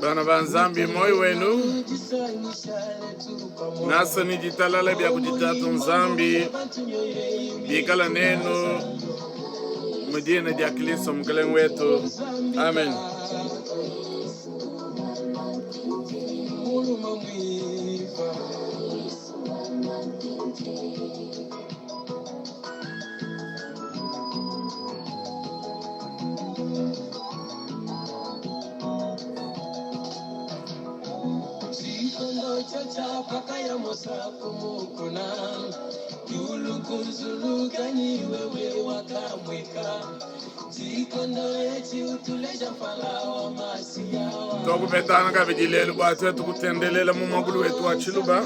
Bana banzambi moyo wenu nasa ni jitalala bya kujitatu nzambi bikala neno mudina dia Kristo mkalen wetu. Amen. Toku betana ka bijilelu batu tukutendelela mu magulu wetu wa Chiluba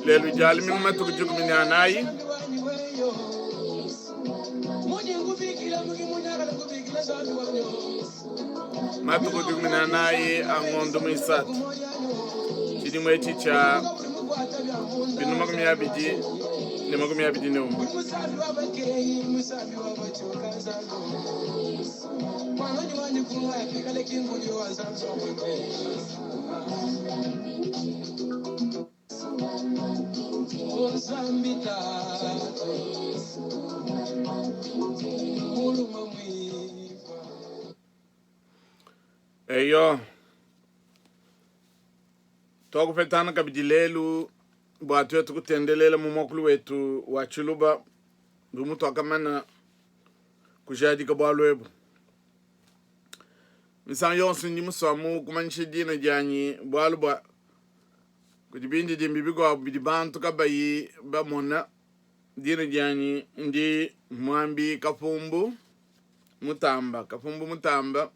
lelu jali mima tukujugumini anayi matukujugumini anayi angondo mwisatu chidi mwechi cha binu magumi ya biji ni magumi ya biji neumu Eyo toku petana kabijilelu bwatu wetu kutendelela mu makulu wetu wa Chiluba dumutu akamana kujadika bwalwebu misan yonsu ndi musamu kumanchi dina janyi bwalubwa kujibindi dimbibigo bidibantu kabayi bamona dina janyi ndi mwambi kafumbu mutamba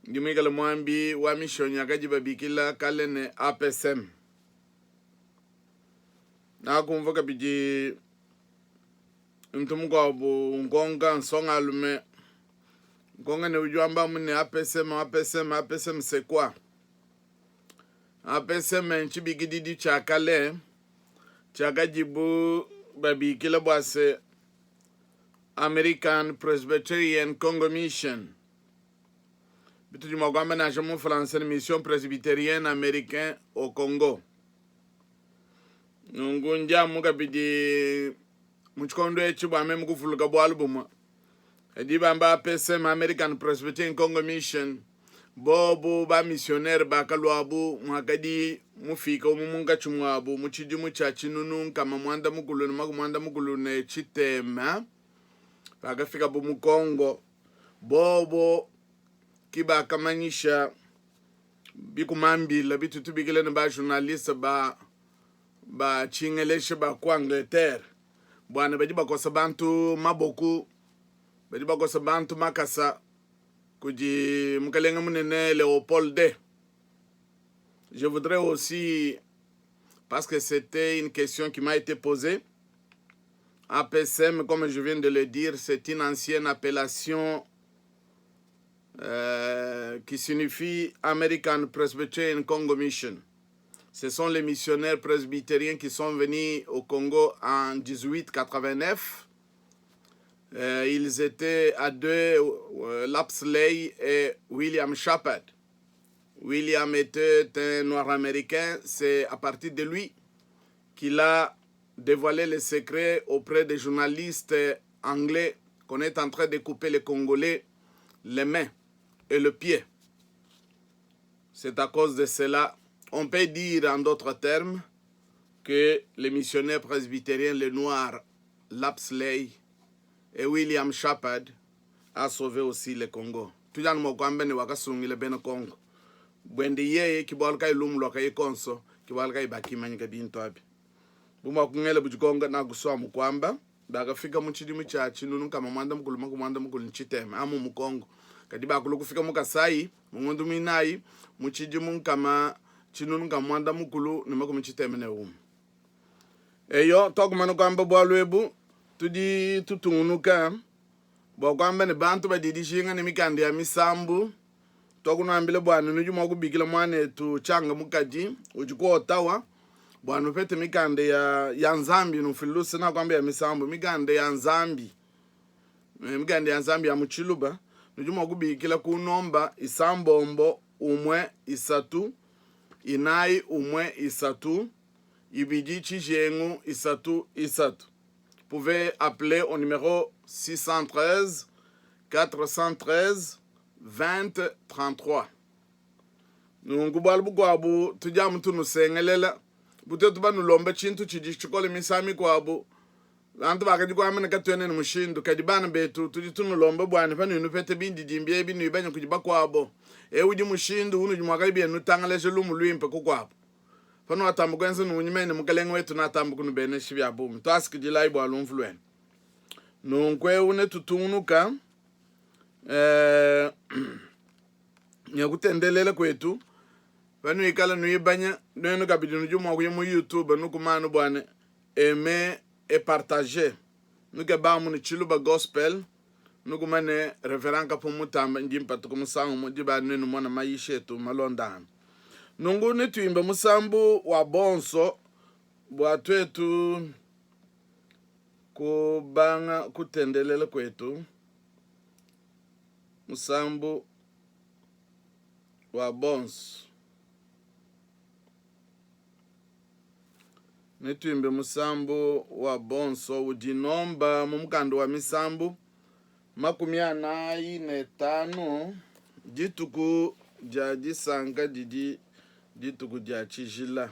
ndi mwigala mwambi wa mishonya kajiba bikila kalene APSM na kumvoka biji mtumugwabu ngonga nsonga lume ngonga ne ujwamba mune APSM c'est quoi? APSM nchibigididi chakale chakajibu babikila bwase American Presbyterian Congo Mission bitu jumagwamba na jamu français mission presbytérienne américain au Congo nungunja muka bidi muchikondo echibu ame mukufuluka bwalubuma ediba mba APSM American Presbyterian Congo Mission bobu ba missionnaire bakalwabu mwakadi mufika umumunga chumwabu muchiji muchachi nunu kama mwanda mukulu ne chitema bakafika bu mukongo bobo kiba kamanyisha bikumambila bitutubikile ba journaliste ba chingeleshe ba kwa Angleterre bwana badi bakosa bantu maboku badi bakosa bantu makasa kuji mukalenga munene Léopold D. Je voudrais aussi, parce que c'était une question qui m'a été posée, APSM, comme je viens de le dire, c'est une ancienne appellation qui signifie American Presbyterian Congo Mission. Ce sont les missionnaires presbytériens qui sont venus au Congo en 1889. Ils étaient à deux, Lapsley et William Shepard. William était un noir américain. C'est à partir de lui qu'il a dévoilé les secrets auprès des journalistes anglais qu'on est en train de couper les Congolais les mains et le pied. C'est à cause de cela, on peut dire en d'autres termes, que les missionnaires presbytériens, les Noirs, Lapsley et William Shepard, a sauvé aussi le Congo. Tout le monde a wakasungi le ben Congo. Bwende yeye kibalka ilumlo kay konso kibalka ibaki manyika bintu abi. Buma kungela bujikonga na guswa mukwamba daga fika muchidi muchachi nunu kama mwanda mukulu nchitema amu mukongo. Kadiba akulu kufika mukasai mungundu minayi muchidi munkama chinunu kama mwanda mukulu nimako mchitema ne eyo togumano kwamba bwalwebu tudi tutungunuka bwakwamba ne bantu badidishinga ne mikandi ya misambu tokunambile bwana nujuma kubikila mwane tu changa mukaji ujiko otawa bwana pete mikande ya nzambi nufilusi na kwamba ya misambu mikande ya nzambi mgandi ya nzambi ya muchiluba nujuma kubikila kunomba isambombo umwe isatu inai umwe isatu ibidi chijengu isatu isatu. Pouvez appeler au numéro 613 413 20 33. Nungubal bugwabu tujamu tunusengelela butetu banu lomba chintu chijishikole misami kwabu bantu bakadi kwa amene katwene ni mushindu kadi bana betu tujitunu lomba bwana pano inupete bindi jimbye binu ibanya kujiba kwabo uji mushindu unu jumwakalibi ya nutangaleshe lumu luimpe kukwabo pano atambu kwense nunyimene mukalenga wetu na atambu kunu bene shivya bumi to aski jilaibu alumfluene nunkwe une tutunuka nyakutendelela kwetu pano ikala nuibanya nwenu kabidi nujumwa kuye mu YouTube nukumanu bwana aimer et partager. Nous avons un chiluba gospel. Nous avons un référent pour nous. Nous avons un maïchetu malondan. Nous avons un musambu wa bonso. Boatwetu kubanga kutendelele kwetu. Musambu wa bonso. Netuimbe musambu wa bonso ujinomba mumkando wa misambu 45 dituku ja disanga didi dituku ja chijila.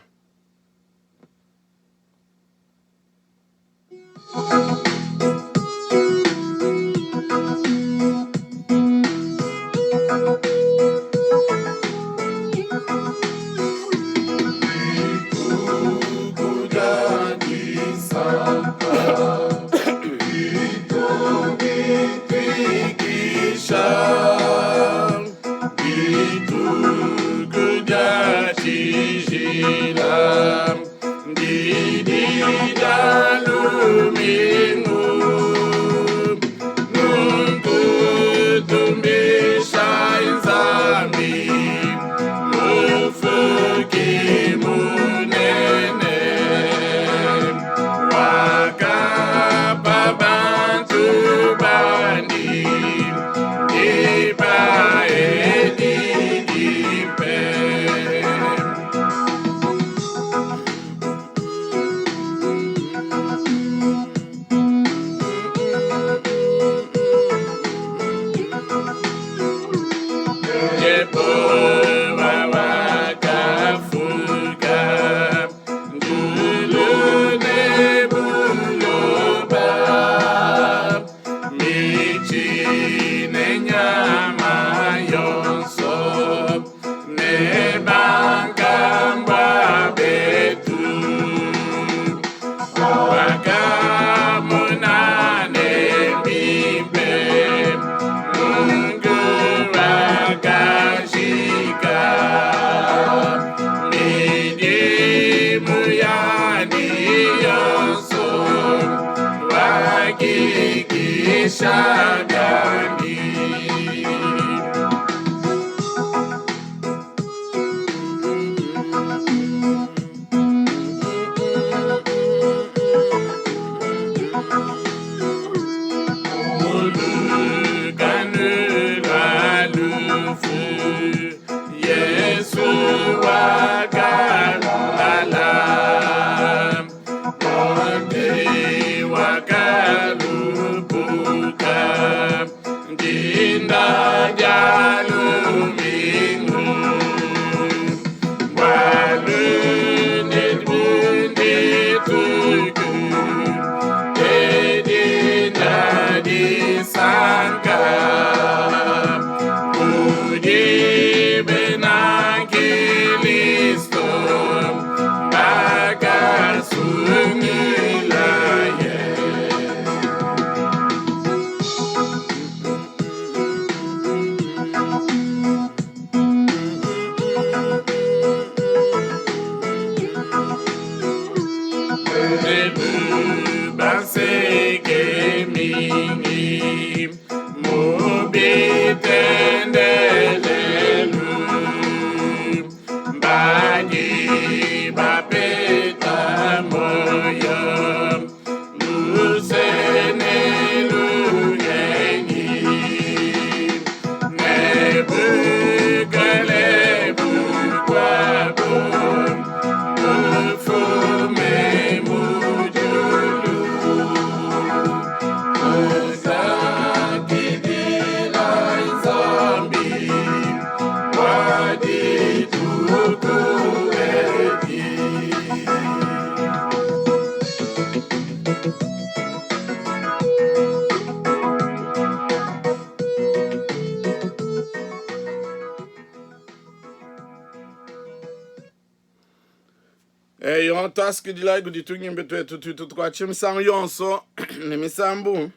Yon task di la gudi tungi mbetwe tutu kwa chimsang yonso ne misambu.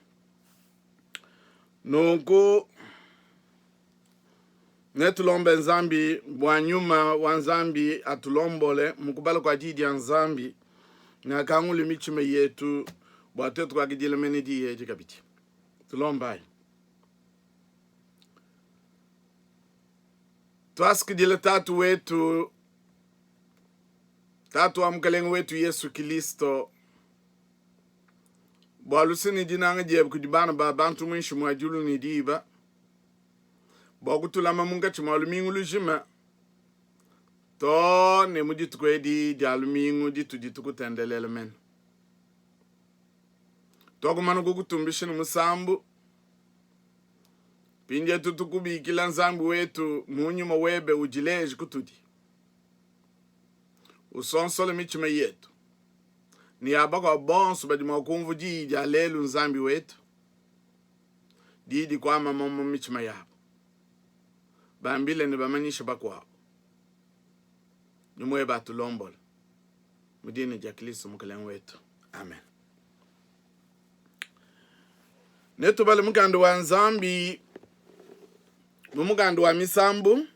Nunku netulombe nzambi bwanyuma wa nzambi atulombole mukubala kwa jidi ya nzambi na kanguli michime yetu bwatetu kwa gidile menidi yeji kabiti. Tulombai. Task dile tatu wetu tatu wa mkalengu wetu Yesu Kristo bwalusini dinanga jeb kujibana ba bantu mwishi mwajulu ni diba bwakutulama munga chimalu mingu lujima to ne mujitu kwedi jalu mingu jitu kutendelele men to kumanu kukutumbishini musambu pinje tutukubi kila nzambu wetu munyuma webe ujileji kutudi usonsole michime yetu ni abako bonso badi makumvu di alelu nzambi wetu di kwa mama michime yabo bambile ni bamanyisha bakwa nyumwe batulombol mudini ja Kristo mukalen wetu amen. Netu bale mukando wa nzambi mumukando wa misambu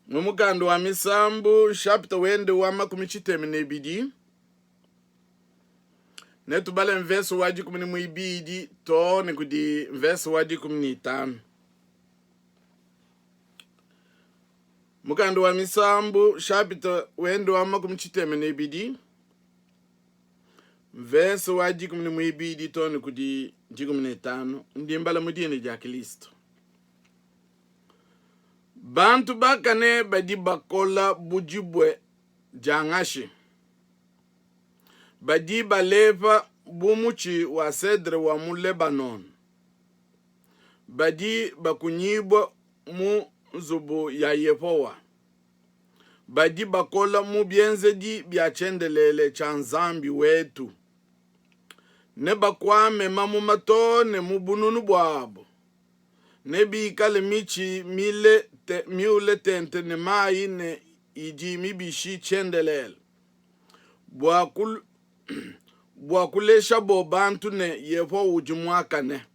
mumukando wa misambu chapter wende wa makumichitemi nebidi netu bale mveso waji kumini muibidi to ne kudi mveso waji kumini tano mukando wa misambu chapter wende wa makumichitemi nebidi mveso waji kumini muibidi to ne kudi jikumini tano ndimbala mudini ja Kristo. Bantu bakane badi bakola bujibwe jangashi. Badi baleva bumuchi wa cedre wa mu Lebanon. Badi bakunyibwa mu zubu ya Yehowa. Badi bakola mu bienzedi biachendelele cha nzambi wetu. Ne bakwame mamu matone mu bununu bwabo. Nebi kale michi miule tente ne mai ne iji mibishi chendelel. Bwakulesha bo bantu ne Yeho ujimwaka ne.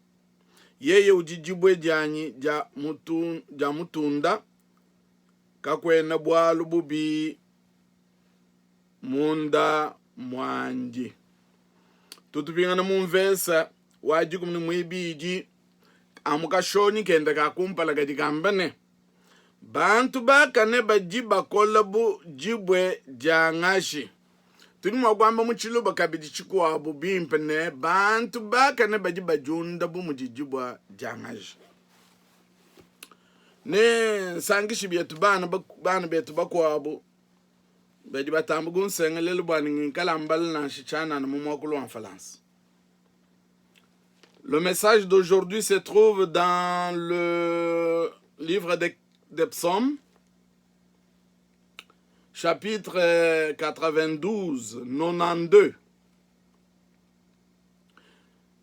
Yeye ujijibwe janyi ja mutunda. Kakwena bwalu bubi munda mwanji. Tutupinga na mumvesa wajikum ni mwibiji amuka shoni kenda kakumpala gajikambane bantu bakane bajiba kolabu jibwe jangashi tuni mwagwamba mchiluba kabidi chiku abu bimpene bantu bakane bajiba junda bu mujijibwa jangashi ne sangishi bietu bana betu bakwabu bajiba tambugun sengelele bwani nkalambal na shichana na mumwakulu en France. Le message d'aujourd'hui se trouve dans le livre des psaumes, chapitre 92, 92.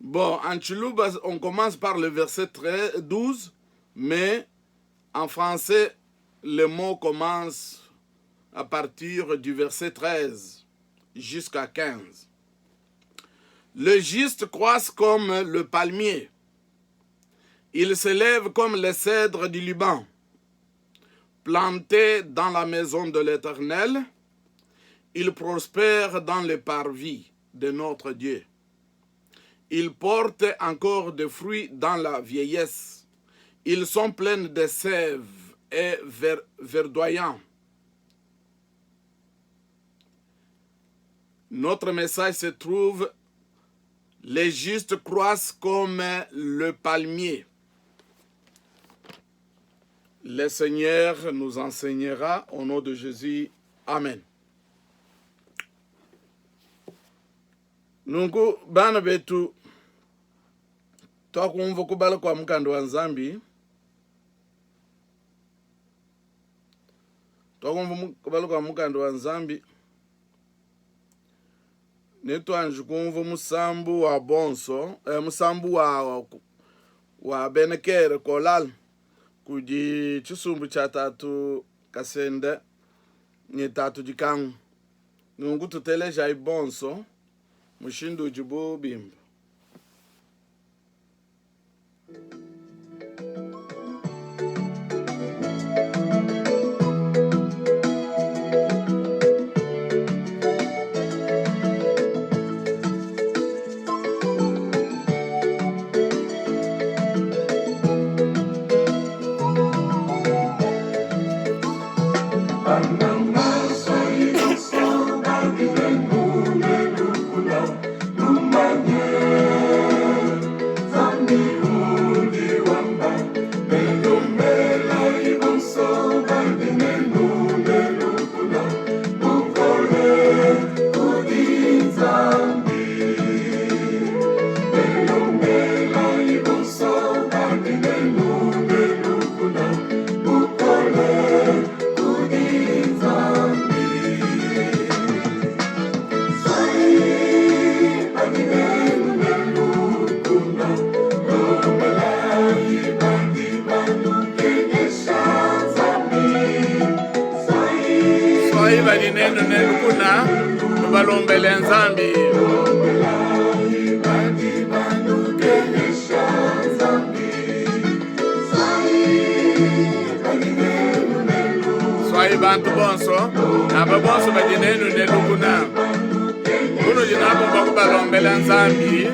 Bon, en Chilouba, on commence par le verset 12, mais en français, le mot commence à partir du verset 13 jusqu'à 15. Le juste croisse comme le palmier. Il s'élève comme les cèdres du Liban. Planté dans la maison de l'Éternel, il prospère dans les parvis de notre Dieu. Il porte encore des fruits dans la vieillesse. Ils sont pleins de sève et verdoyants. Notre message se trouve: les justes croissent comme le palmier. Le Seigneur nous enseignera au nom de Jésus. Amen. Nungu bana betu tokumva kubala kwa mkando wa nzambi. Tokumva kubala kwa mkando wa nzambi. Netu anjukumva musambu wa bonso, musambu wa benekere kolal. Kuji chisumbu cha tatu kasende nye tatu jikangu nungu tuteleja ibonso mushindu jibu bimba. Bantu bonso, aba bonso badinenu nelukuna. Kuno jinapo bakubalombela nzambi.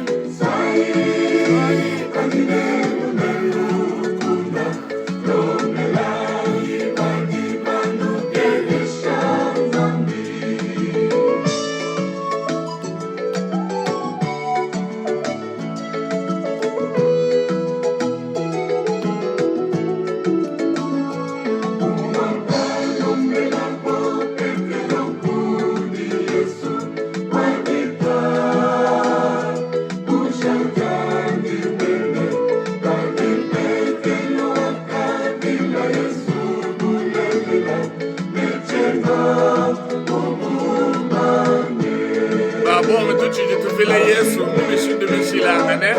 Yesu mubishindu bishilangane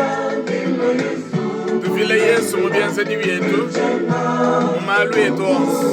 tuvile Yesu mubyenseji byetu mumalu yetu onse.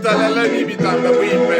Talala ni bitanga wipe.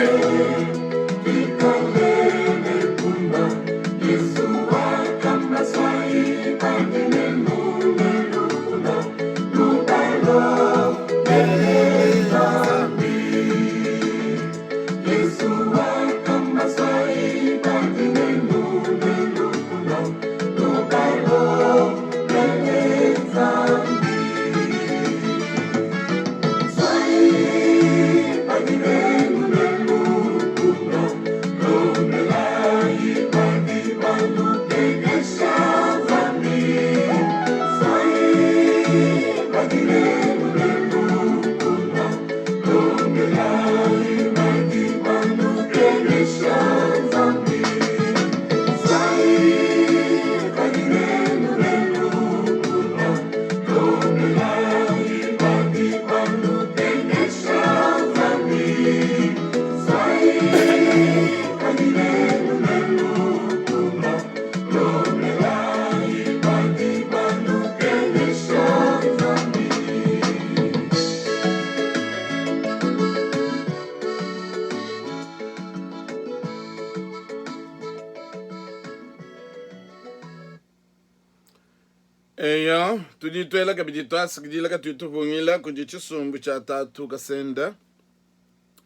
Eyo, tuditwela kabiditwasi kidila katutuvungila kujichisumbu cha tatu kasenda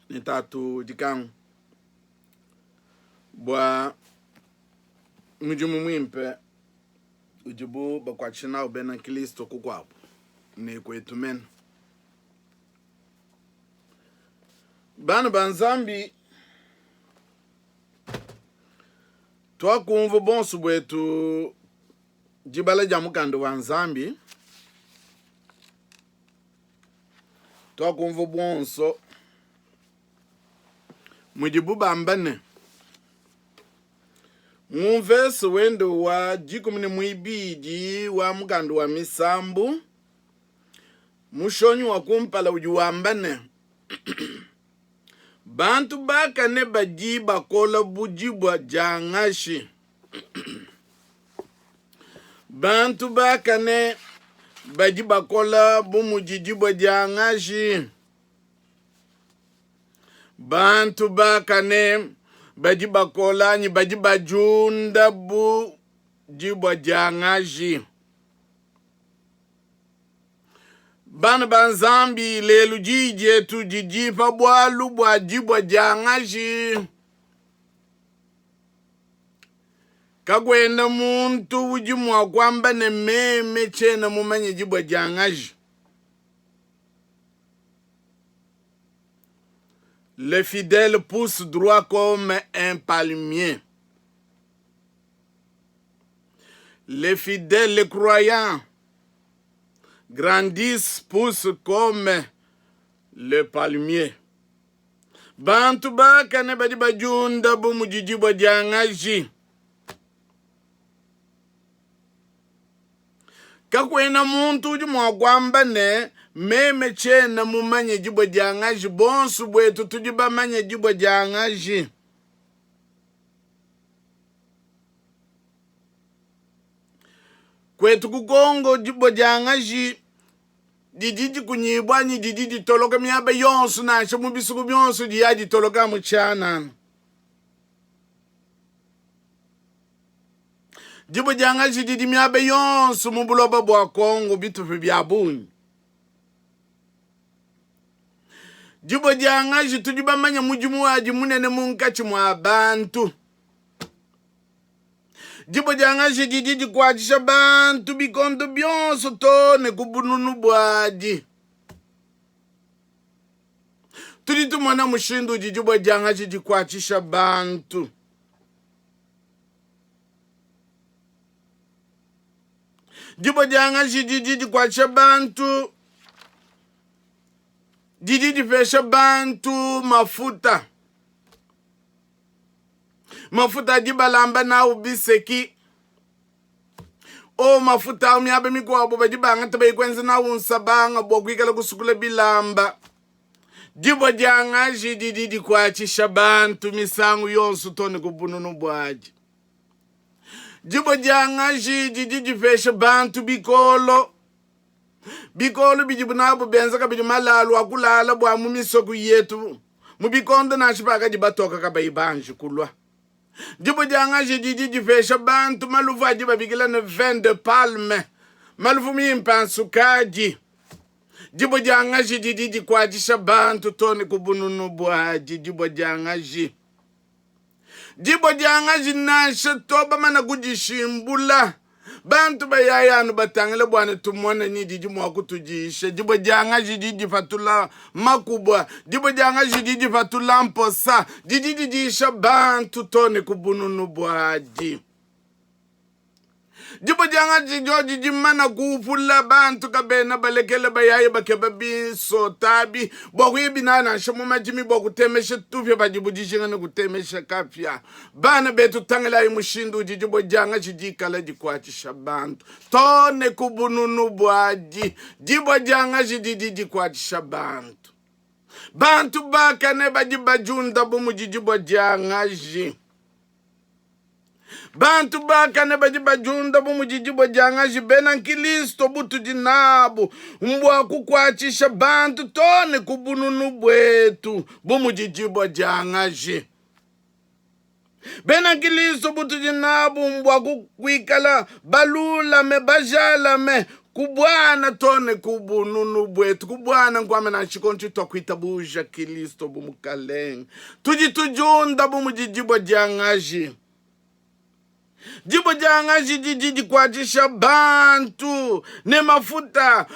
ni tatu dikangu bwa mujumu mwimpe ujibu bakwachina ubena Kristo kukwapo ni kwetu mena bana banzambi twakumva bonsu bwetu jibala jamukando wa nzambi twakumva bonso mujibu bambane mumvesi wendo wa jikumine mwibidi wa mukando wa misambu mushonyi wa kumpala ujuwambane bantu bakane baji bakola bujibwa jangashi bantu bakane baji bakola bumujijibwa jangashi bantu bakane baji bakola ni baji bajunda bujibwa jangashi bana banzambi lelu jije tu jijifa bwalu bwa jibwa jangashi kagwenda muntu ujimwa kwamba ne meme chena mumanye jibwa jangashi le fidèle pousse droit comme un palmier les fidèles les croyants grandissent, poussent comme le palmier. Bantu bakane badi bajunda bumujijibwa jangashi. Kakwena muntu ujimwa kwamba ne meme chena mumanye jibwa jangashi bonsu bwetu tujiba manye jibwa jangashi. Kwetu kukongo jibwa jangashi dididi kunyibwanyi dididi toloka miaba yonsu nasha mubisuku byonsu diyaji toloka muchana jibwa jangashi didi miaba yonsu mubuloba bwa Kongo bitufu byabunyi jibwa jangashi tujiba manya mujimu waji munene munkachi mwa bantu jibwa jangashi dididi kwachisha bantu bikondo byonso tone kubununu bwaji tulitu mwana mushindu jibwa jangashi dikwachisha bantu jibwa jangashi dididi kwachisha bantu dididi fesha bantu mafuta mafuta jibalamba na ubiseki o mafuta umyabe mikwabo bajibanga tabe kwenza na unsabanga bwokwikala kusukula bilamba jibwa jangashi dididi kwachisha bantu misangu yonsu tone kubununu bwaji jibwa jangashi dididi fesha bantu bikolo bijibunabo benza kabidi malalu akulala bwa mumisoku yetu mubikondo nashipaka jibatoka kabayibanji kulwa jibwa jangashi dididi fesha bantu malufu ajiba bigila ne vin de palme malufu mimpansukaji jibwa jangashi dididi kwachisha bantu tone kubununu bwaji jibwa jangashi nasha toba mana kujishimbula bantu bayayanu batangile bwana tumone ni didi mwakutujishe jibwa jangashi didi fatula makubwa jibwa jangashi didi fatula mposa didi disha bantu tone kubununu bwaji jibwa jangashi joji jimana kufula bantu kabena balekele bayaye bakeba biso tabi bwakuyebi nana shamu majimi bwakutemeshe tufya bajibujishingane kutemeshe kafya bana betu tangela imushindu jibwa jangashi jikala jikwachisha bantu tone kubununu bwaji jibwa jangashi didi kwachisha bantu bakane bajibajunda bumujijibwa jangashi bantu bakane bajibajunda bumujijibwa jangashi bena Kristo butu jinabu mbwa kukwachisha bantu tone kubununu bwetu bumujijibwa jangashi Bena Kristo butu jinabu mbwa kukwikala balula me bajala me kubwana tone kubununu bwetu kubwana nkwame na chikonchi twakwitabuja Kristo bumukaleng tujunda bumujijibwa jangaji jibo jangaji jiji kwajisha bantu ne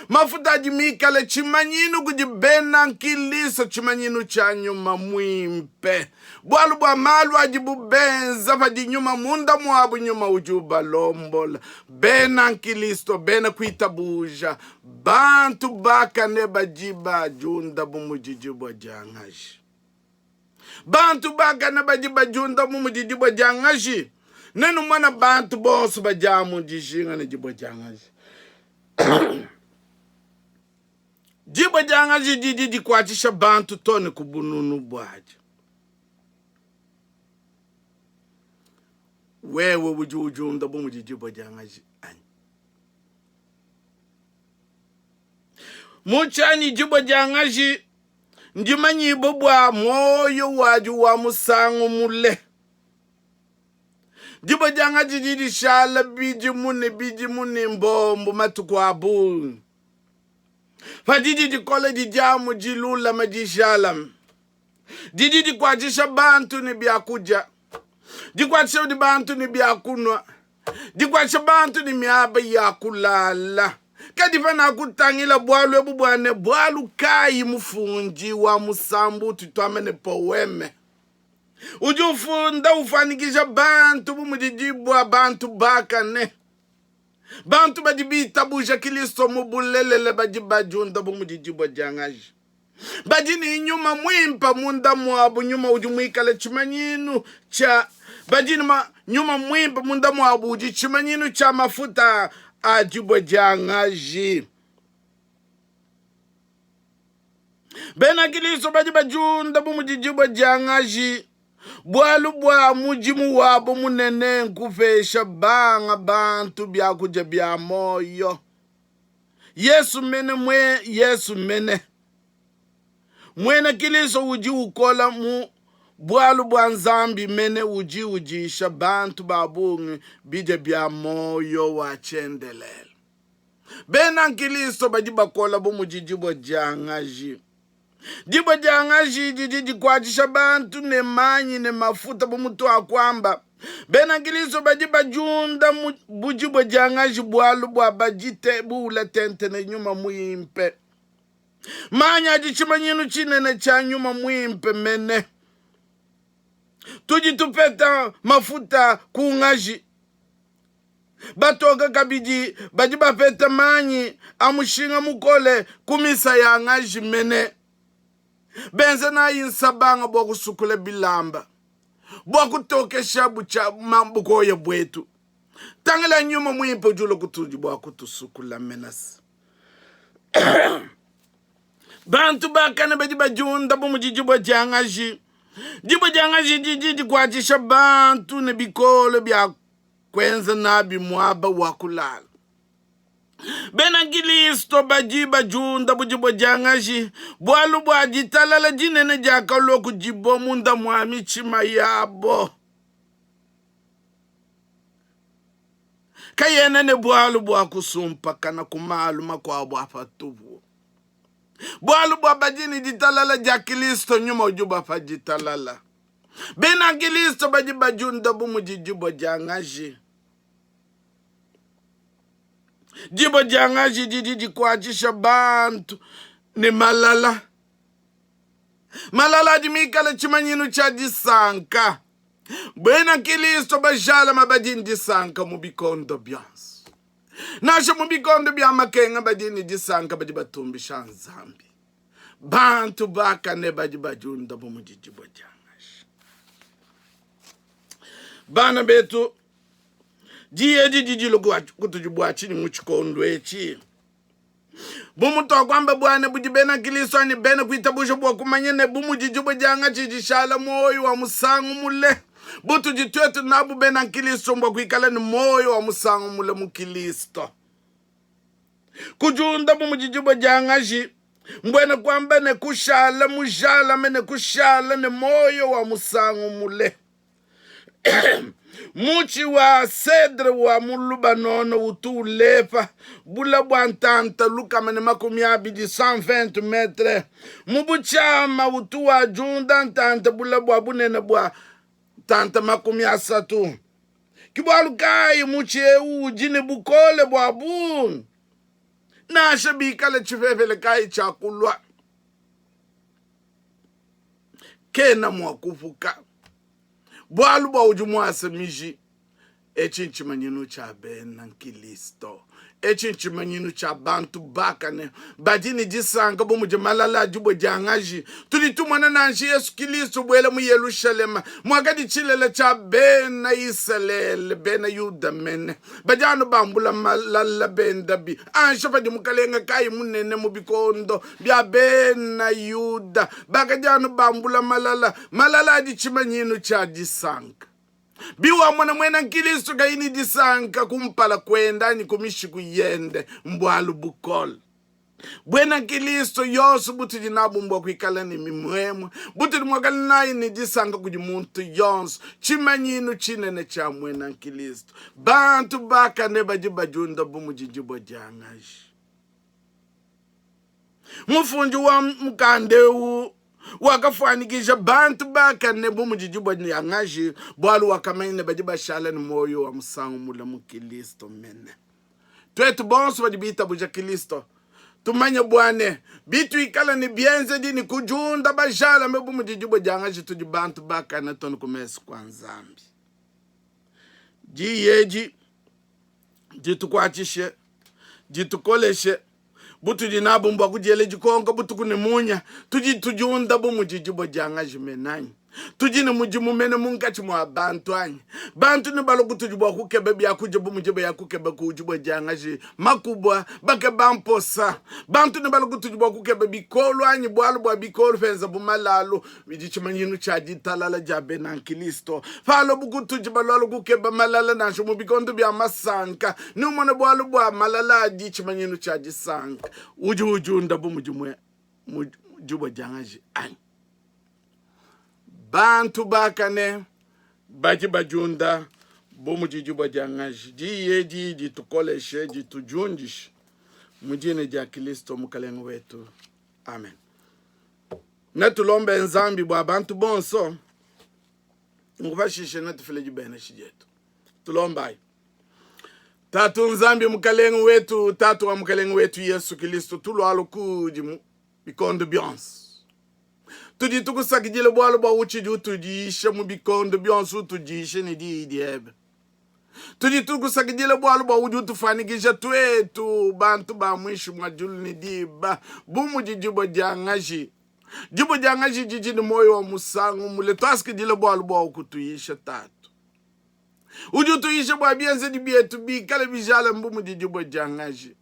mafuta jimikale chimanyinu kujibena Kristo chimanyinu chanyuma mwimpe bwalu bwa malu ajibubenza vajinyuma munda mwabu nyuma ujuba lombola bena Kristo bena kuitabuja bantu baka ne bajiba junda bumujijibwa jangaji bantu baka ne bajiba junda bumujijibwa jangaji nenu mwana bantu bosu bajamu jishinga ne jibwa jangaji jibwa jangaji jiji kwachisha bantu tone kubununu bwaji wewe ujunda bumujijibwa jangaji ani muchani jibwa jangaji ndimanyi bobwa moyo waju wa musangu mule jibwa jangaji jidi shala biji muni mbombo matuku abu fadidi jikole jijamu jilula majishalam didi jikwajisha bantu ni biakuja jikwajisha di bantu ni biakunwa jikwajisha bantu ni miaba ya kulala kadifana kutangila bwalu ebu bwane bwalu kai mufunji wa musambu tutuamene poweme ujufunda ufanikisha bantu bumujijibwa bantu bakane bantu bajibita buja Kristo mubulelele bajibajunda bumujijibwa jangaji bajini nyuma mwimpa munda mwabu nyuma ujumuikale chimanyinu cha bajini nyuma mwimpa munda mwabu uji chimanyinu cha mafuta ajibwa jangaji bena Kristo bajibajunda bumujijibwa jangaji bwalu bwa mujimu wabo munene nkufesha banga bantu byakuja bya moyo Yesu mene mwene Kristo uji ukola mu bwalu bwa nzambi mene ujisha bantu babungi bije bya moyo wa chendelele bena Kristo bajibakola bumujijibwa jangaji jibwa jangaji jiji kwajisha bantu ne manyi ne mafuta bumutu akwamba bena Kristo bajiba junda bujibwa jangaji bwalu bwa bajite bula tente ne nyuma mwimpe manya jichimanyinu chinene cha nyuma mwimpe mene tujitupeta mafuta kungaji batoka kabiji bajiba peta manyi amushinga mukole kumisa ya ngaji mene benze na yinsabanga bwa kusukule bilamba bwa kutokesha bucha mambukoye bwetu tangela nyuma mwimpe julo kutuji bwa kutusukula menas bantu bakane bajiba junda bumujijibwa jangaji jibwa jangaji jiji kwajisha bantu ne bikolo bya kwenza nabi mwaba wakulala bena Kristo bajiba junda bujibwa jangaji bwalu bwa jitalala jinene jakalo kujibo munda mwami chima yabo kayene ne bwalu bwa kusumpa kana kumalu makwa bwa fatubu bwalu bwa bajini jitalala ja Kristo nyuma ujuba fa jitalala bena Kristo bajiba junda bumujijibwa jangaji jibwa jangaji jiji kwajisha bantu ni malala jimikale chimanyinu cha disanka bena Kristo bajala mabadini disanka mubikondo byansu nasha mubikondo bya makenga badini disanka bajibatumbisha nzambi bantu bakane bajibajunda bumujijibwa jangaji bana betu jiye jijilo kutujibwa chini muchikondo echi bumuto kwamba bwana bujibena Kristo ni bena kuitabusha bwa kumanyene bumujijibwa jangaji jishala moyo wa musangu mule butu jitwetu nabu bena Kristo mbwa kuikala ni moyo wa musangu mule mu Kristo kujunda bumujijibwa jangaji mbwene kwamba ne kushala mujala mene kushala ne moyo wa musangu mule muchi wa cedre wa mulubanono utu lefa bula bwantanta luka mane makumi abidi 120 metre mubuchama utu wa junda ntanta bula bwa bunene bwa tanta makumi asatu kibwalukai muchi jini bukole bwa bun nashe bikale chifefele kai chakulwa kena mwakufuka bwalu bwa ujumwasa miji echinchimanyinu cha bena nkilisto echinchimanyinu cha bantu bakane badini jisanga bomu malala jubo jangaji tulitumana nanji Yesu Kristo bwele mu Yerusalema mwagadi chilele cha bena Israel bena Yuda mene bajano bambula malala benda bi anshofa di mukalenga kai munene mu bikondo bya bena Yuda bagajano bambula malala di chimanyinu cha jisanga biwa mwena nkilisto gaini disanka kumpala kwenda ni kumishi kuyende mbwalu bukol bwena nkilisto yosu buti jinabu mbwa kuikala ni mimwemu buti mwakali nayi ni disanka kujimuntu yonsu chimanyinu chinene cha mwena nkilisto bantu baka neba jibajunda bumu jijibo jangaji mufunju wa mkandewu wakafanikisha bantu bakane bumujijibo yangaji bwalu wakamene bajiba shala ni moyo wa musangu mula mukilisto mene twetu bonsu bajibita buja Kristo tumanye bwane bitu ikala ni bienze dini kujunda bashala me bumujijibo yangaji tujibantu bakane tonu kumesi kwa nzambi jiyeji jitukwachishe jitukoleshe butu jinabu mbwa kujele jikonga butu kunimunya tujunda bu mujijibo janga jimenanyi tujine mujimu mene mungachi mwa bantu anyi bantu ni balo kutujibwa kukebe bya kujibu mujibu ya kukebe kujibu janga ji makubwa bake bamposa bantu ni balo kutujibwa kukebe bikolo anyi bwalu bwa bikolo fenza bumalalo bijichimanyinu cha jitalala jabe na Kristo falo bukutujiba lalo kukebe malala na shumu bikondo bya masanka ni umone bwalu bwa malala jichimanyinu cha jisanka ujunda bu mujibu janga ji anyi bantu bakane baji bajunda bomu jijuba jangaji jiyeji jitukoleshe jitujunjish mujine ja Kristo mukalengo wetu amen natulombe nzambi bwa bantu bonso ngubashishe natufile jibene shijetu tulombai tatu nzambi mukalengo wetu tatu wa mukalengo wetu Yesu Kristo tulwalo kuji bikondo bionse tudi tukusakijile bwalo bwa uchiju tujishe mu bikondo byonsu tujishe ni diebe tudi tukusakijile bwalo bwa uju tufanikisha twetu bantu ba mwishu mwajulu ni diba bumu jijibo jangaji jibo jangaji jijini moyo wa musangu mule twasikijile bwalo bwa ukutuyishe tatu uju tuyishe bwa bienze di bietu bikale bijale mbumu jijibo jangaji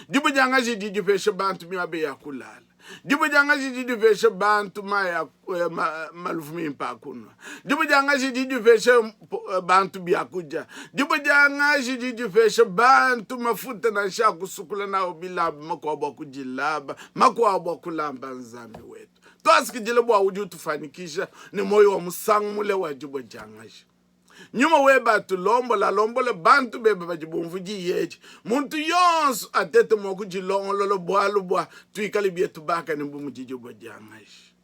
jibo jangaji jijifeshe bantu miwabe ya kulala jibu jangaji jidufeshe bantu malufumi mpakunwa jibu jangaji jidufeshe bantu biakuja jibu jangaji jidufeshe bantu mafuta na shaku sukula na obilaba makwabwa kujilaba makwabwa kulamba nzambi wetu twasikijile bwa uju tufanikisha ni moyo wa musangu mule wa jibu jangaji nyuma weba lombola bantu bebe bajibumvu jiyeji muntu yonsu atete moku jilongolo bwalu bwa tuikali bietu baka ni mbumu jijubo jangashi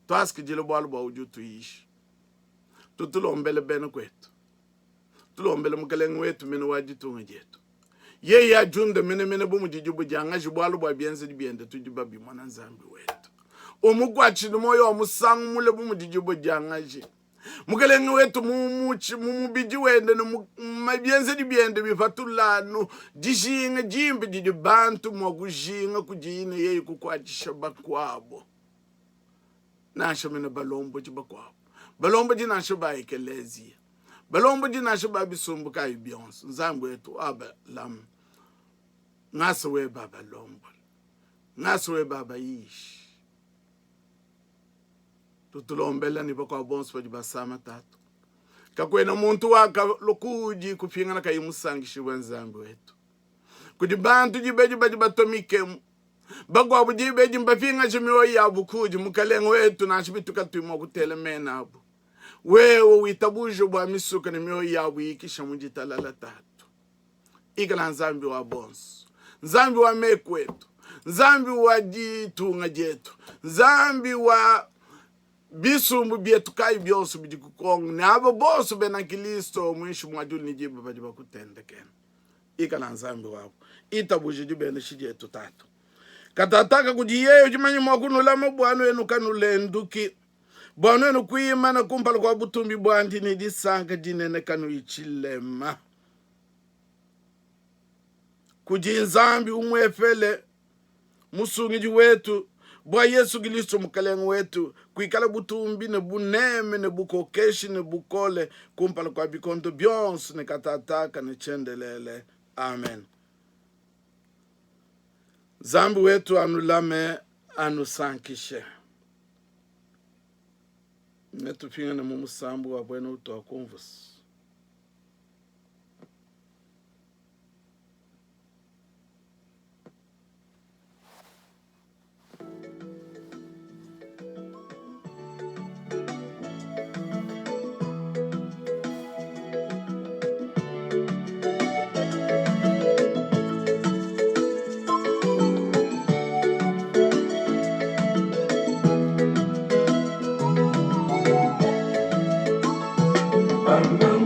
twaski jile bwalu bwa uju tuishi tutulombele bene kwetu tulombele mukalengu wetu mene wajitunga jetu ye ya junde mene bumu jijubo jangashi bwalu bwa bienze di biende tujiba bimwana nzambi wetu omugwachi ni moyo wa musangu mule bumu jijubo jangashi mukalenga wetu mumubiji wende mabyenze dibyende bifatulano jishinga jimbe didi bantu mwakujinga kujine yeyi kukwachisha bakwabo nasha mene balombo jibakwabo balombo jinasha ba ekelezia balombo jinasha ba bisumbuka ibionso nzambu wetu aba lam ngasa we baba lombo ngasa we baba ishi tutulombela ni bako bonso bajibasama tatu kakwena muntu waka lokuji kupingana kayimusangishi wenzambi wetu kudi bantu jibeji bajibatomike bagwa bujibeji mbapinga jimiwa ya bukuji mukalengo wetu na shibitu katuma kutelemena abu wewe witabuje bwa misuka ni myo yawe ikisha mujitala tatu ikala nzambi wa bonso nzambi wa mekwetu nzambi wa jitunga jetu nzambi wa bisumbu byetu kai byonso bidikukonga nabo boso bena Kristo mwisho mwaduli nijibu bajiba kutendekena ikala nzambi wabo itabuje jibene shijetu tatu katataka kujiyeyo jimanyi mwakunula mabwanu enu kanulenduki bwanu enu kuimana kumpala kwa butumbi bwandi ni disanga jinene kanu ichilema kujinzambi umwefele musungiji wetu bwa Yesu Kristo mukalengo wetu kuikala butumbi ne buneme ne bukokeshi ne bukole kumpala kwa bikondo byonso ne katataka ne chendelele amen. Zambi wetu anulame anusankishe netupinga na mumusambu wa bwena uto akumvus I'm